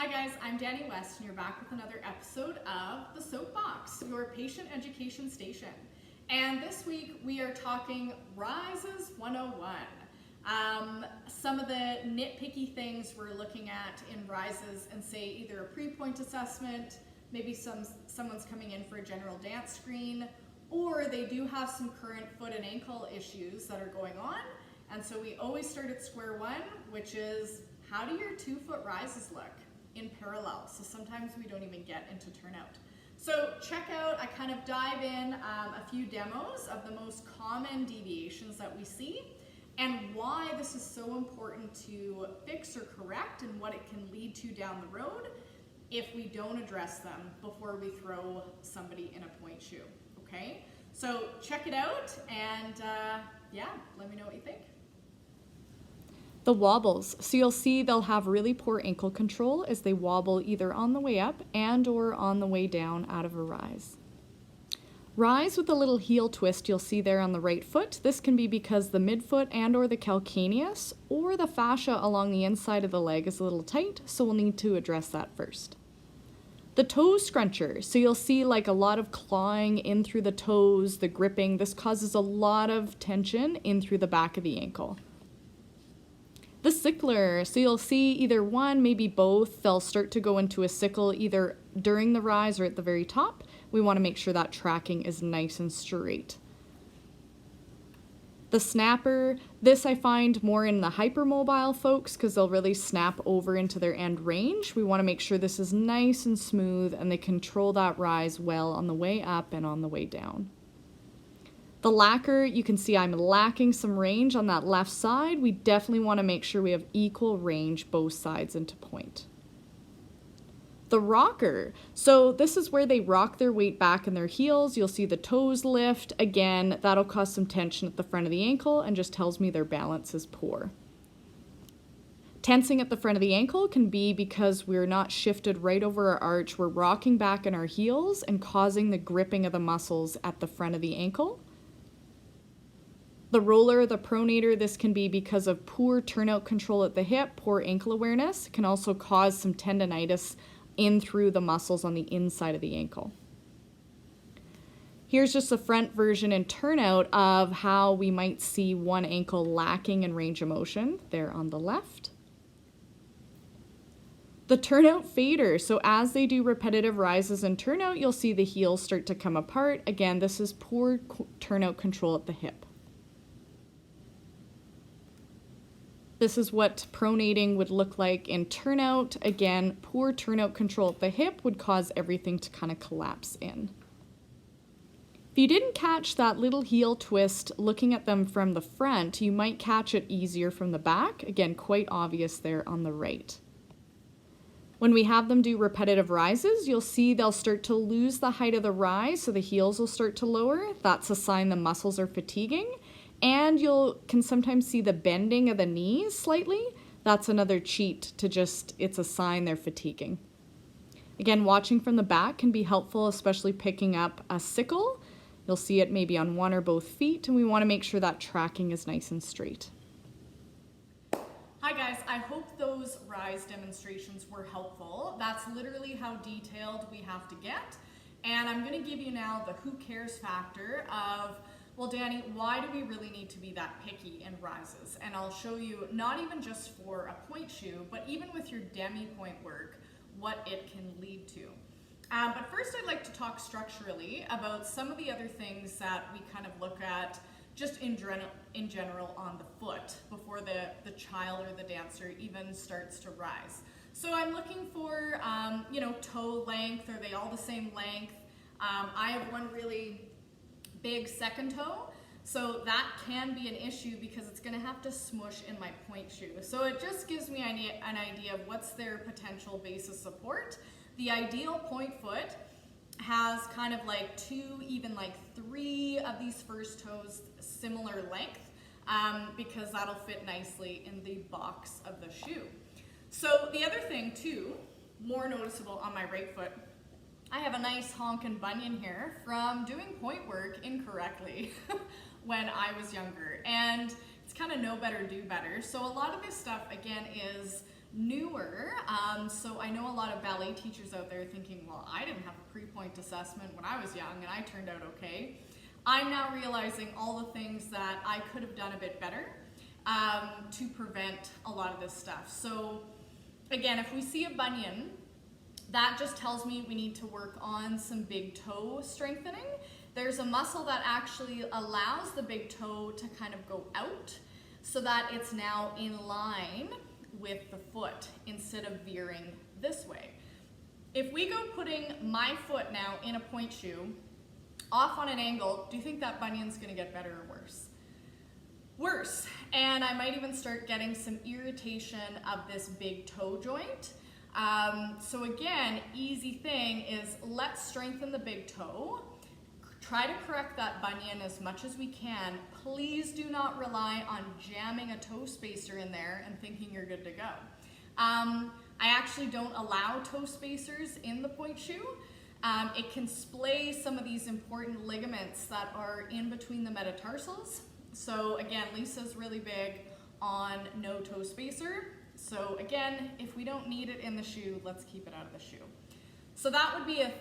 Hi guys, I'm Danny West and you're back with another episode of the SOAPBOX, your patient education station. And this week we are talking Rises 101. Some of the nitpicky things we're looking at in Rises and say either a pre-point assessment, maybe someone's coming in for a general dance screen, or they do have some current foot and ankle issues that are going on. And so we always start at square one, which is how do your 2-foot rises look in parallel? So sometimes we don't even get into turnout. So check out, I kind of dive in a few demos of the most common deviations that we see and why this is so important to fix or correct and what it can lead to down the road if we don't address them before we throw somebody in a point shoe, okay? So check it out and yeah, let me know what you think. The wobbles. So you'll see they'll have really poor ankle control as they wobble either on the way up and or on the way down out of a rise. Rise with a little heel twist you'll see there on the right foot. This can be because the midfoot and or the calcaneus or the fascia along the inside of the leg is a little tight, so we'll need to address that first. The toe scruncher. So you'll see like a lot of clawing in through the toes, the gripping. This causes a lot of tension in through the back of the ankle. The sickler, so you'll see either one, maybe both, they'll start to go into a sickle either during the rise or at the very top. We want to make sure that tracking is nice and straight. The snapper, this I find more in the hypermobile folks because they'll really snap over into their end range. We want to make sure this is nice and smooth and they control that rise well on the way up and on the way down. The lacquer, you can see I'm lacking some range on that left side. We definitely want to make sure we have equal range both sides into point. The rocker, so this is where they rock their weight back in their heels. You'll see the toes lift. Again, that'll cause some tension at the front of the ankle and just tells me their balance is poor. Tensing at the front of the ankle can be because we're not shifted right over our arch. We're rocking back in our heels and causing the gripping of the muscles at the front of the ankle. The roller, the pronator, this can be because of poor turnout control at the hip, poor ankle awareness. It can also cause some tendonitis in through the muscles on the inside of the ankle. Here's just a front version and turnout of how we might see one ankle lacking in range of motion, there on the left. The turnout fader, so as they do repetitive rises and turnout, you'll see the heels start to come apart. Again, this is poor turnout control at the hip. This is what pronating would look like in turnout. Again, poor turnout control at the hip would cause everything to kind of collapse in. If you didn't catch that little heel twist looking at them from the front, you might catch it easier from the back. Again, quite obvious there on the right. When we have them do repetitive rises, you'll see they'll start to lose the height of the rise, so the heels will start to lower. That's a sign the muscles are fatiguing. And you can sometimes see the bending of the knees slightly. That's another cheat to it's a sign they're fatiguing. Again, watching from the back can be helpful, especially picking up a sickle. You'll see it maybe on one or both feet, and we want to make sure that tracking is nice and straight. Hi guys, I hope those rise demonstrations were helpful. That's literally how detailed we have to get. And I'm going to give you now the who cares factor of, well, Danny, why do we really need to be that picky in rises? And I'll show you not even just for a point shoe, but even with your demi point work, what it can lead to. But first I'd like to talk structurally about some of the other things that we kind of look at just in general on the foot before the child or the dancer even starts to rise. So I'm looking for, toe length. Are they all the same length? I have one really big second toe, so that can be an issue because it's going to have to smush in my point shoe. So it just gives me an idea of what's their potential base of support. The ideal point foot has kind of like 2, even like 3 of these first toes similar length because that'll fit nicely in the box of the shoe. So the other thing too, more noticeable on my right foot, I have a nice honkin' bunion here from doing point work incorrectly when I was younger, and it's kind of know better, do better. So a lot of this stuff again is newer. So I know a lot of ballet teachers out there thinking, well, I didn't have a pre-pointe assessment when I was young and I turned out okay. I'm now realizing all the things that I could have done a bit better to prevent a lot of this stuff. So again, if we see a bunion, that just tells me we need to work on some big toe strengthening. There's a muscle that actually allows the big toe to kind of go out so that it's now in line with the foot instead of veering this way. If we go putting my foot now in a pointe shoe off on an angle, do you think that bunion's gonna get better or worse? Worse. And I might even start getting some irritation of this big toe joint. So again, easy thing is let's strengthen the big toe. Try to correct that bunion as much as we can. Please do not rely on jamming a toe spacer in there and thinking you're good to go. I actually don't allow toe spacers in the pointe shoe. It can splay some of these important ligaments that are in between the metatarsals. So again, Lisa's really big on no toe spacer. So again, if we don't need it in the shoe, let's keep it out of the shoe. So that would be a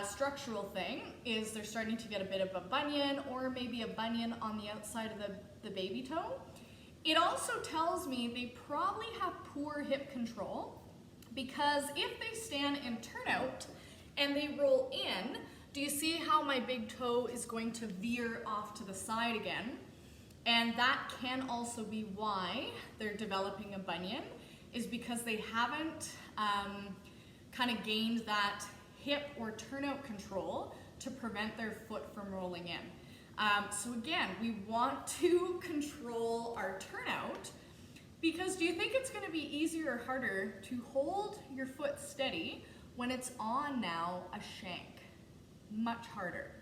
structural thing, is they're starting to get a bit of a bunion or maybe a bunion on the outside of the baby toe. It also tells me they probably have poor hip control, because if they stand in turnout and they roll in, do you see how my big toe is going to veer off to the side again? And that can also be why they're developing a bunion, is because they haven't kind of gained that hip or turnout control to prevent their foot from rolling in. So again, we want to control our turnout, because do you think it's going to be easier or harder to hold your foot steady when it's on now a shank? Much harder.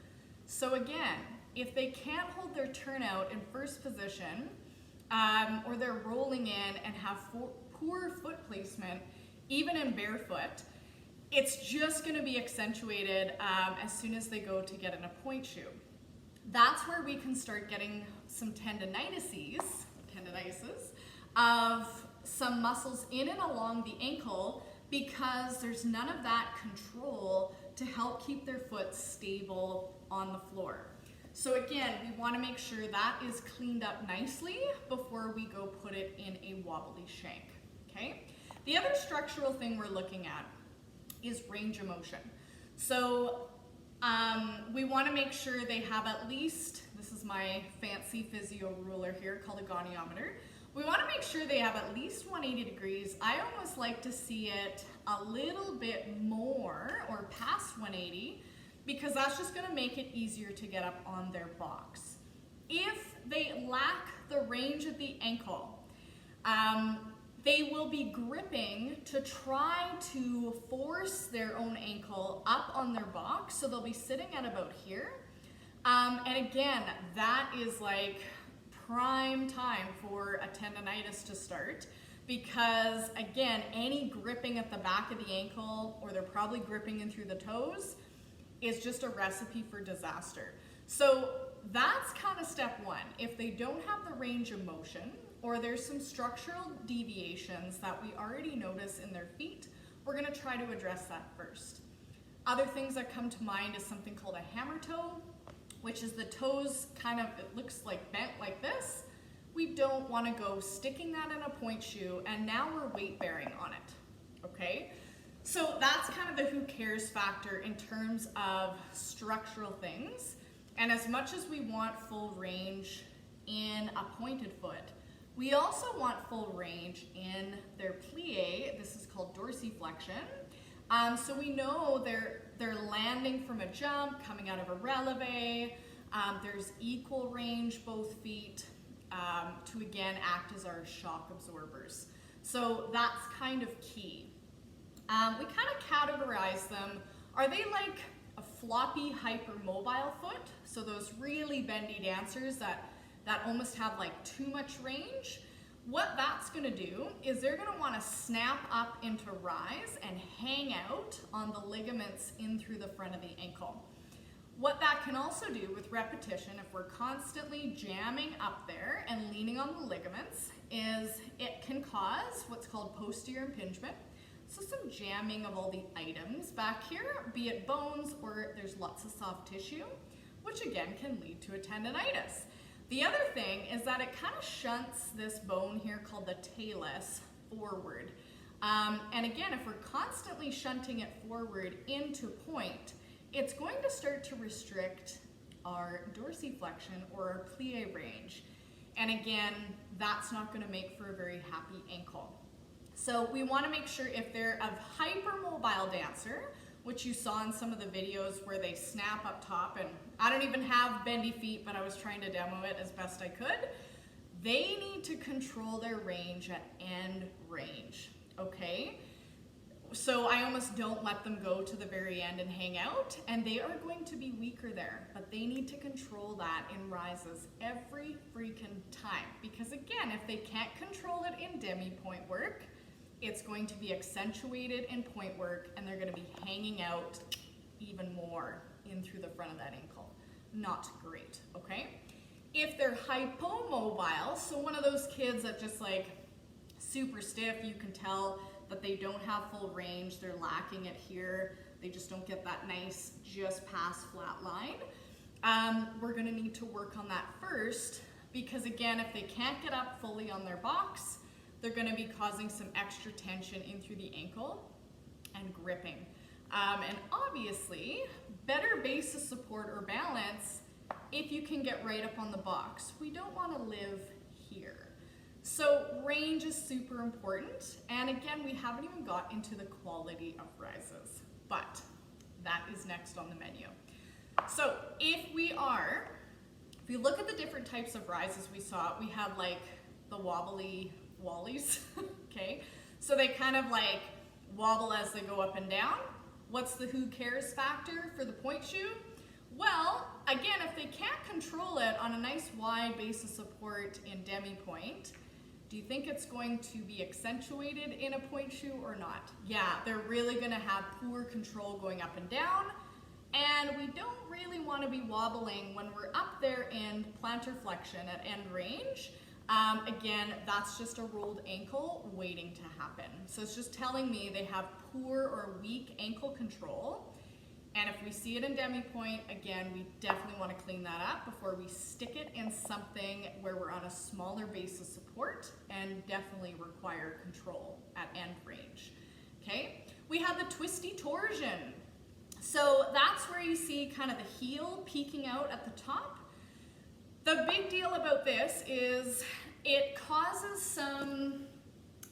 So again, if they can't hold their turnout in first position, or they're rolling in and have poor foot placement, even in barefoot, it's just going to be accentuated as soon as they go to get in a pointe shoe. That's where we can start getting some tendonitis of some muscles in and along the ankle, because there's none of that control to help keep their foot stable on the floor. So again, we want to make sure that is cleaned up nicely before we go put it in a wobbly shank, okay? The other structural thing we're looking at is range of motion. So we want to make sure they have at least, this is my fancy physio ruler here called a goniometer, we want to make sure they have at least 180 degrees. I almost like to see it a little bit more or past 180, because that's just going to make it easier to get up on their box. If they lack the range of the ankle, they will be gripping to try to force their own ankle up on their box, so they'll be sitting at about here. And again, that is like prime time for a tendonitis to start, because again, any gripping at the back of the ankle, or they're probably gripping in through the toes, is just a recipe for disaster. So that's kind of step one. If they don't have the range of motion, or there's some structural deviations that we already notice in their feet, we're going to try to address that first. Other things that come to mind is something called a hammer toe, which is the toes kind of, it looks like bent like this. We don't want to go sticking that in a pointe shoe, and now we're weight bearing on it, okay? So that's kind of the who cares factor in terms of structural things. And as much as we want full range in a pointed foot, we also want full range in their plie. This is called dorsiflexion. So we know they're landing from a jump, coming out of a releve. There's equal range, both feet, to again act as our shock absorbers. So that's kind of key. We kind of categorize them. Are they like a floppy hypermobile foot? So those really bendy dancers that almost have like too much range? What that's going to do is they're going to want to snap up into rise and hang out on the ligaments in through the front of the ankle. What that can also do with repetition, if we're constantly jamming up there and leaning on the ligaments, is it can cause what's called posterior impingement. So some jamming of all the items back here, be it bones or there's lots of soft tissue, which again can lead to a tendonitis. The other thing is that it kind of shunts this bone here called the talus forward. And again, if we're constantly shunting it forward into point, it's going to start to restrict our dorsiflexion or our plie range. And again, that's not going to make for a very happy ankle. So we want to make sure if they're a hypermobile dancer, which you saw in some of the videos where they snap up top, and I don't even have bendy feet, but I was trying to demo it as best I could, they need to control their range at end range, okay? So I almost don't let them go to the very end and hang out, and they are going to be weaker there, but they need to control that in rises every freaking time, because again, if they can't control it in demi point work, it's going to be accentuated in point work, and they're going to be hanging out even more in through the front of that ankle. Not great, okay? If they're hypomobile, so one of those kids that just like super stiff, you can tell that they don't have full range, they're lacking it here, they just don't get that nice just past flat line. We're gonna need to work on that first, because again, if they can't get up fully on their box, they're gonna be causing some extra tension in through the ankle and gripping. And obviously, better base of support or balance if you can get right up on the box. We don't wanna live here. So range is super important, and again, we haven't even got into the quality of rises, but that is next on the menu. So if we look at the different types of rises we saw, we have like the wobbly wallies, okay? So they kind of like wobble as they go up and down. What's the who cares factor for the point shoe? Well, again, if they can't control it on a nice wide base of support in demi point, do you think it's going to be accentuated in a point shoe or not? Yeah, they're really gonna have poor control going up and down, and we don't really wanna be wobbling when we're up there in plantar flexion at end range. Again, that's just a rolled ankle waiting to happen. So it's just telling me they have poor or weak ankle control. And if we see it in demi point, again, we definitely want to clean that up before we stick it in something where we're on a smaller base of support and definitely require control at end range. Okay, we have the twisty torsion. So that's where you see kind of the heel peeking out at the top. The big deal about this is it causes some,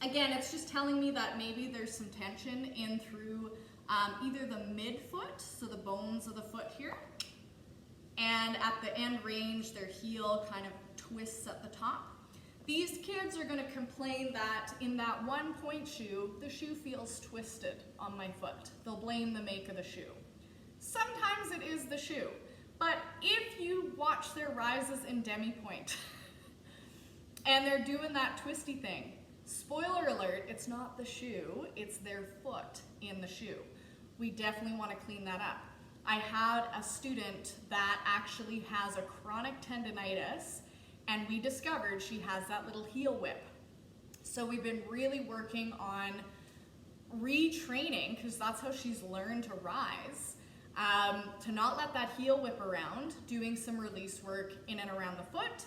again, it's just telling me that maybe there's some tension in through either the midfoot, so the bones of the foot here, and at the end range, their heel kind of twists at the top. These kids are going to complain that in that one point shoe, the shoe feels twisted on my foot. They'll blame the make of the shoe. Sometimes it is the shoe. But if you watch their rises in demi point and they're doing that twisty thing, spoiler alert, it's not the shoe, it's their foot in the shoe. We definitely want to clean that up. I had a student that actually has a chronic tendonitis, and we discovered she has that little heel whip. So we've been really working on retraining, because that's how she's learned to rise. To not let that heel whip around, doing some release work in and around the foot.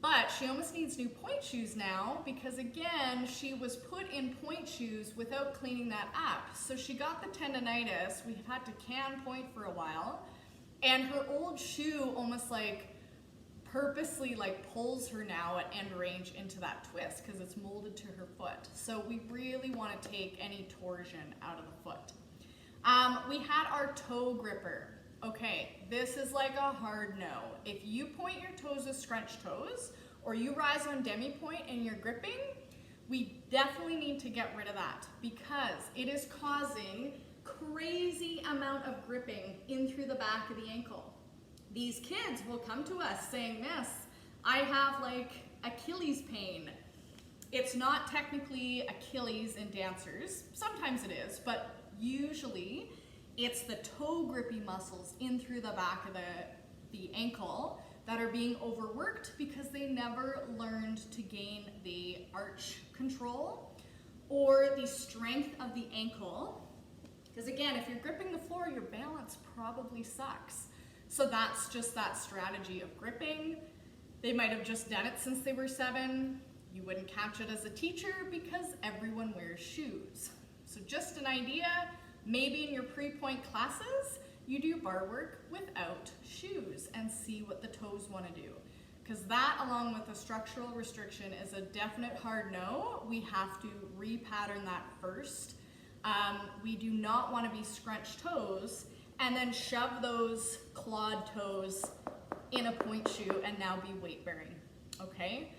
But she almost needs new point shoes now, because again, she was put in point shoes without cleaning that up. So she got the tendonitis, we had to can point for a while, and her old shoe almost like purposely like pulls her now at end range into that twist because it's molded to her foot. So we really want to take any torsion out of the foot. We had our toe gripper. Okay, this is like a hard no. If you point your toes as scrunch toes, or you rise on demi point and you're gripping, we definitely need to get rid of that, because it is causing crazy amount of gripping in through the back of the ankle. These kids will come to us saying, "Miss, I have like Achilles pain." It's not technically Achilles in dancers. Sometimes it is, but usually It's the toe grippy muscles in through the back of the ankle that are being overworked because they never learned to gain the arch control or the strength of the ankle. Because again, if you're gripping the floor, your balance probably sucks. So that's just that strategy of gripping. They might have just done it since they were 7. You wouldn't catch it as a teacher because everyone wears shoes. So just an idea, maybe in your pre-point classes, you do bar work without shoes and see what the toes want to do. Because that, along with the structural restriction, is a definite hard no. We have to repattern that first. We do not want to be scrunched toes and then shove those clawed toes in a point shoe and now be weight bearing, okay?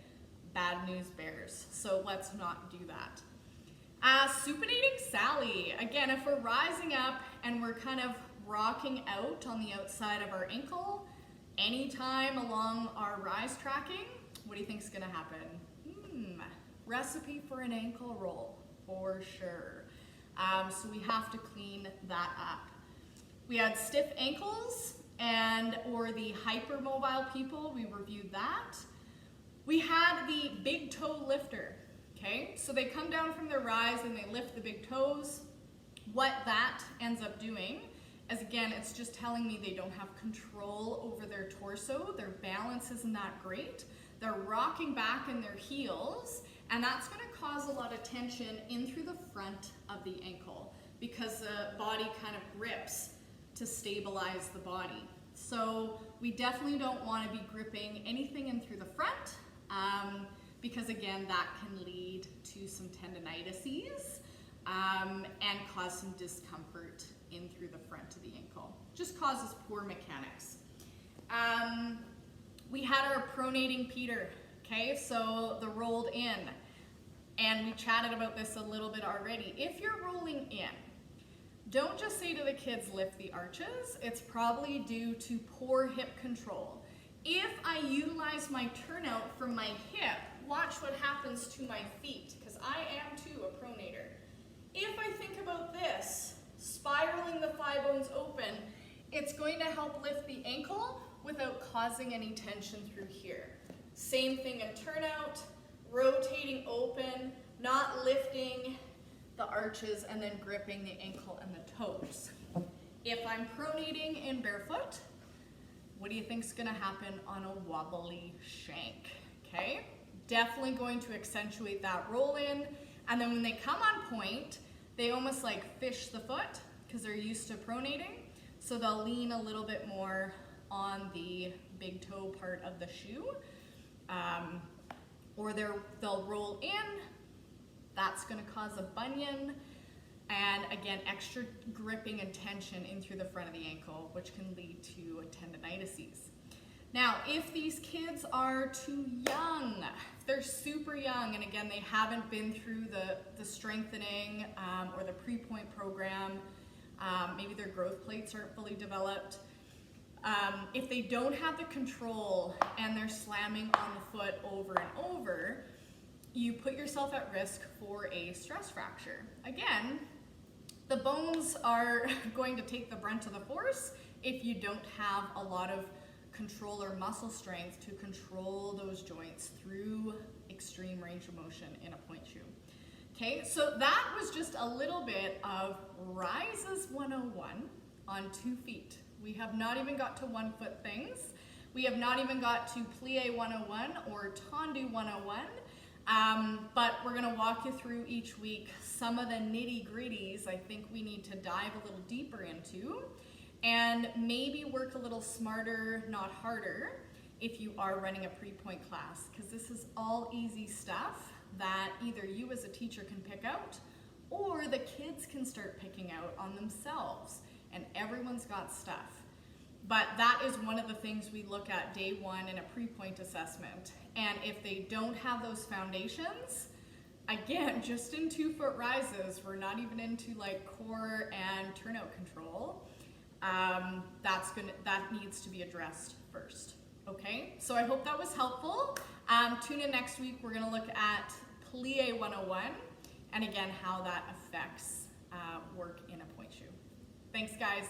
Bad news bears, so let's not do that. Supinating Sally. Again, if we're rising up and we're kind of rocking out on the outside of our ankle, anytime along our rise tracking, what do you think is gonna happen? Recipe for an ankle roll, for sure. So we have to clean that up. We had stiff ankles or the hypermobile people, we reviewed that. We had the big toe lifter, okay? So they come down from their rise and they lift the big toes. What that ends up doing is, again, it's just telling me they don't have control over their torso. Their balance isn't that great. They're rocking back in their heels, and that's gonna cause a lot of tension in through the front of the ankle because the body kind of grips to stabilize the body. So we definitely don't wanna be gripping anything in through the front because again, that can lead to some tendonitis and cause some discomfort in through the front of the ankle. Just causes poor mechanics. We had our pronating Peter, okay? So the rolled in, and we chatted about this a little bit already. If you're rolling in, don't just say to the kids, lift the arches. It's probably due to poor hip control. If I utilize my turnout from my hip, watch what happens to my feet, because I am too a pronator. If I think about this, spiraling the thigh bones open, it's going to help lift the ankle without causing any tension through here. Same thing in turnout, rotating open, not lifting the arches and then gripping the ankle and the toes. If I'm pronating in barefoot, what do you think is gonna happen on a wobbly shank, okay? Definitely going to accentuate that roll in, and then when they come on point, they almost like fish the foot because they're used to pronating, so they'll lean a little bit more on the big toe part of the shoe, or they'll roll in. That's gonna cause a bunion, and again, extra gripping and tension in through the front of the ankle, which can lead to tendonitis. Now, if these kids are too young, if they're super young, and again, they haven't been through the strengthening or the pre-point program, maybe their growth plates aren't fully developed, if they don't have the control and they're slamming on the foot over and over, you put yourself at risk for a stress fracture. Again, the bones are going to take the brunt of the force if you don't have a lot of control or muscle strength to control those joints through extreme range of motion in a point shoe. Okay, so that was just a little bit of Rises 101 on 2 feet. We have not even got to 1 foot things. We have not even got to plie 101 or tendu 101. But we're gonna walk you through each week some of the nitty gritties I think we need to dive a little deeper into and maybe work a little smarter, not harder, if you are running a pre-point class, because this is all easy stuff that either you as a teacher can pick out or the kids can start picking out on themselves, and everyone's got stuff. But that is one of the things we look at day 1 in a pre-point assessment. And if they don't have those foundations, again, just in 2 foot rises, we're not even into like core and turnout control. That needs to be addressed first. Okay, so I hope that was helpful. Tune in next week. We're gonna look at plie 101 and again how that affects work in a point shoe. Thanks, guys.